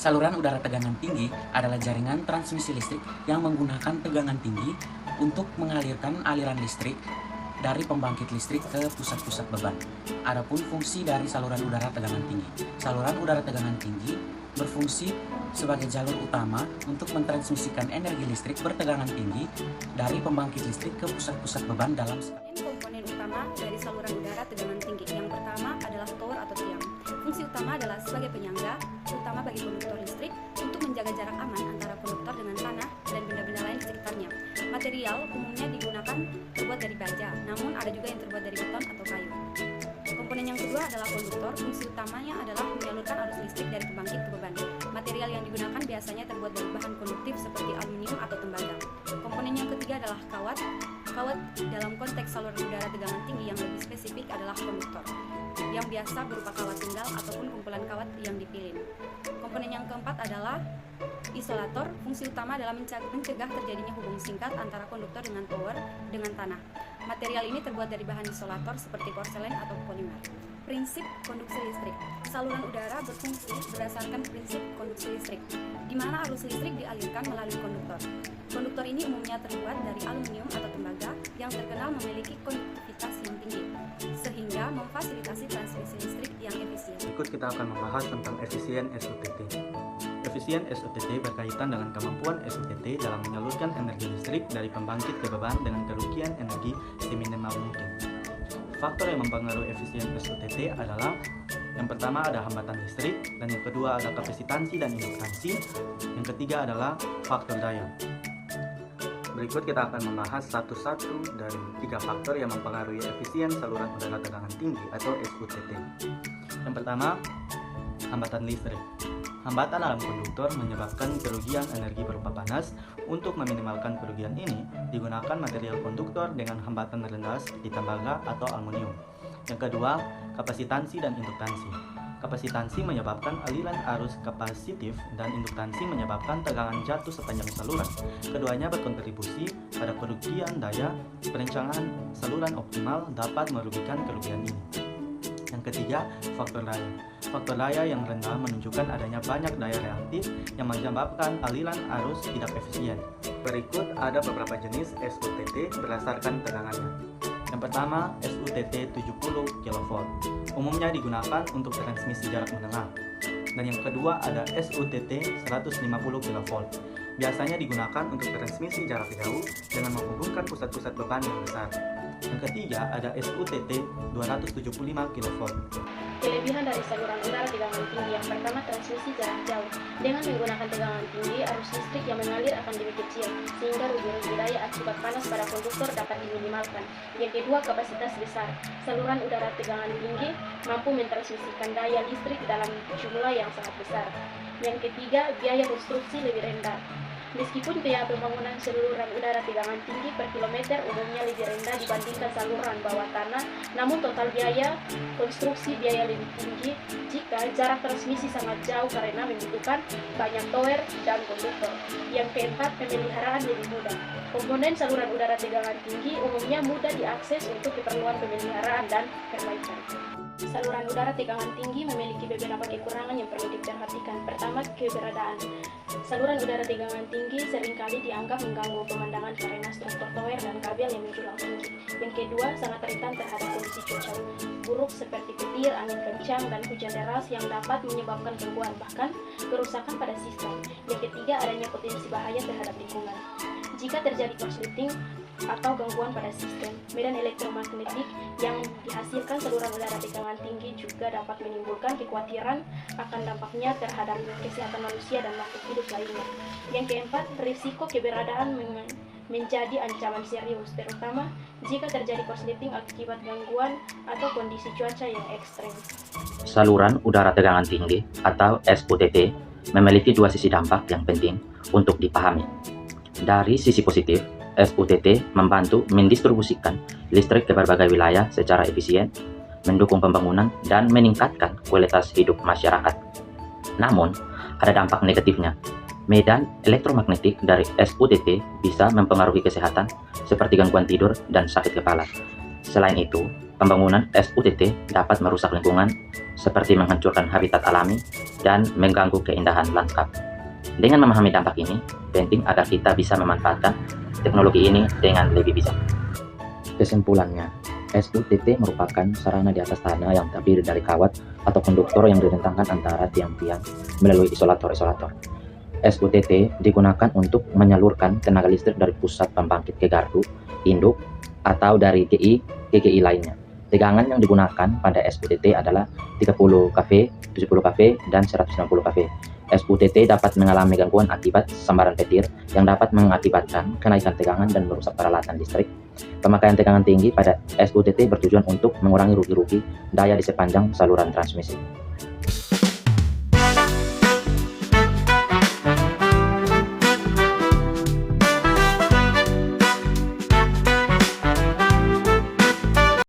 Saluran udara tegangan tinggi adalah jaringan transmisi listrik yang menggunakan tegangan tinggi untuk mengalirkan aliran listrik dari pembangkit listrik ke pusat-pusat beban. Adapun fungsi dari saluran udara tegangan tinggi. Saluran udara tegangan tinggi berfungsi sebagai jalur utama untuk mentransmisikan energi listrik bertegangan tinggi dari pembangkit listrik ke pusat-pusat beban dalam skala. Komponen utama dari saluran udara tegangan tinggi. Yang pertama adalah tower atau tiang. Fungsi utama adalah sebagai penyangga utama bagi konduktor listrik untuk menjaga jarak aman antara konduktor dengan tanah dan benda-benda lain di sekitarnya. Material umumnya digunakan terbuat dari baja, namun ada juga yang terbuat dari beton atau kayu. Komponen yang kedua adalah konduktor. Fungsi utamanya adalah menyalurkan arus listrik dari pembangkit ke beban. Material yang digunakan biasanya terbuat dari bahan konduktif seperti aluminium atau tembaga. Komponen yang ketiga adalah kawat. Kawat dalam konteks saluran udara tegangan tinggi yang lebih spesifik adalah konduktor, yang biasa berupa kawat tunggal ataupun kumpulan kawat yang dipilin. Komponen yang keempat adalah isolator. Fungsi utama adalah mencegah terjadinya hubungan singkat antara konduktor dengan tower dengan tanah. Material ini terbuat dari bahan isolator seperti porselen atau polimer. Prinsip konduksi listrik. Saluran udara berfungsi berdasarkan prinsip konduksi listrik, di mana arus listrik dialirkan melalui konduktor. Konduktor ini umumnya terbuat dari aluminium atau tembaga yang terkenal memiliki konduktivitas yang tinggi, sehingga memfasilitasi transmisi listrik yang efisien. Berikut kita akan membahas tentang efisien SUTT. Efisien SUTT berkaitan dengan kemampuan SUTT dalam menyalurkan energi listrik dari pembangkit ke beban dengan kerugian energi seminimal mungkin. Faktor yang mempengaruhi efisien SUTT adalah yang pertama ada hambatan listrik, dan yang kedua ada kapasitansi dan induktansi, yang ketiga adalah faktor daya. Berikut kita akan membahas satu-satu dari 3 faktor yang mempengaruhi efisien saluran udara tegangan tinggi atau SUTT. Yang pertama, hambatan listrik. Hambatan dalam konduktor menyebabkan kerugian energi berupa panas. Untuk meminimalkan kerugian ini, digunakan material konduktor dengan hambatan rendah seperti tembaga atau aluminium. Yang kedua, kapasitansi dan induktansi. Kapasitansi menyebabkan aliran arus kapasitif dan induktansi menyebabkan tegangan jatuh sepanjang saluran. Keduanya berkontribusi pada kerugian daya. Perencanaan saluran optimal dapat merugikan kerugian ini. Yang ketiga, faktor daya. Faktor daya yang rendah menunjukkan adanya banyak daya reaktif yang menyebabkan aliran arus tidak efisien. Berikut ada beberapa jenis SUTT berdasarkan tegangannya. Yang pertama, SUTT 70 kV. Umumnya digunakan untuk transmisi jarak menengah. Dan yang kedua ada SUTT 150 kV. Biasanya digunakan untuk transmisi jarak jauh dengan menghubungkan pusat-pusat beban yang besar. Yang ketiga ada SUTT 275 kV. Kelebihan dari saluran udara tegangan tinggi. Yang pertama, transmisi jarak jauh. Dengan menggunakan tegangan tinggi, arus listrik yang mengalir akan lebih kecil, sehingga rugi-rugi daya akibat panas pada konduktor dapat diminimalkan. Yang kedua, kapasitas besar. Saluran udara tegangan tinggi mampu mentransmisikan daya listrik dalam jumlah yang sangat besar. Yang ketiga, biaya konstruksi lebih rendah. Meskipun biaya pembangunan saluran udara tegangan tinggi per kilometer umumnya lebih rendah dibandingkan saluran bawah tanah, namun total biaya konstruksi biaya lebih tinggi jika jarak transmisi sangat jauh karena membutuhkan banyak tower dan konduktor. Yang keempat, pemeliharaan lebih mudah. Komponen saluran udara tegangan tinggi umumnya mudah diakses untuk keperluan pemeliharaan dan perbaikan. Saluran udara tegangan tinggi memiliki beberapa kekurangan yang perlu diperhatikan. Pertama, keberadaan. Saluran udara tegangan tinggi seringkali dianggap mengganggu pemandangan karena struktur tower dan kabel yang menjulang tinggi. Yang kedua, sangat rentan terhadap kondisi cuaca buruk seperti petir, angin kencang, dan hujan deras yang dapat menyebabkan gangguan, bahkan kerusakan pada sistem. Yang ketiga, adanya potensi bahaya terhadap lingkungan. Jika terjadi korsleting atau gangguan pada sistem, medan elektromagnetik yang dihasilkan saluran udara tegangan tinggi juga dapat menimbulkan kekhawatiran akan dampaknya terhadap kesehatan manusia dan makhluk hidup lainnya. Yang keempat, risiko keberadaan menjadi ancaman serius, terutama jika terjadi korsleting akibat gangguan atau kondisi cuaca yang ekstrem. Saluran udara tegangan tinggi atau SUTT memiliki 2 sisi dampak yang penting untuk dipahami. Dari sisi positif, SUTT membantu mendistribusikan listrik ke berbagai wilayah secara efisien, mendukung pembangunan, dan meningkatkan kualitas hidup masyarakat. Namun, ada dampak negatifnya. Medan elektromagnetik dari SUTT bisa mempengaruhi kesehatan seperti gangguan tidur dan sakit kepala. Selain itu, Pembangunan SUTT dapat merusak lingkungan seperti menghancurkan habitat alami dan mengganggu keindahan lanskap. Dengan memahami dampak ini, penting agar kita bisa memanfaatkan teknologi ini dengan lebih bijak. Kesimpulannya, SUTT merupakan sarana di atas tanah yang terdiri dari kawat atau konduktor yang direntangkan antara tiang-tiang melalui isolator-isolator. SUTT digunakan untuk menyalurkan tenaga listrik dari pusat pembangkit ke gardu, induk, atau dari GI ke GI lainnya. Tegangan yang digunakan pada SUTT adalah 30 kV, 70 kV, dan 160 kV. SUTT dapat mengalami gangguan akibat sambaran petir yang dapat mengakibatkan kenaikan tegangan dan merusak peralatan listrik. Pemakaian tegangan tinggi pada SUTT bertujuan untuk mengurangi rugi-rugi daya di sepanjang saluran transmisi.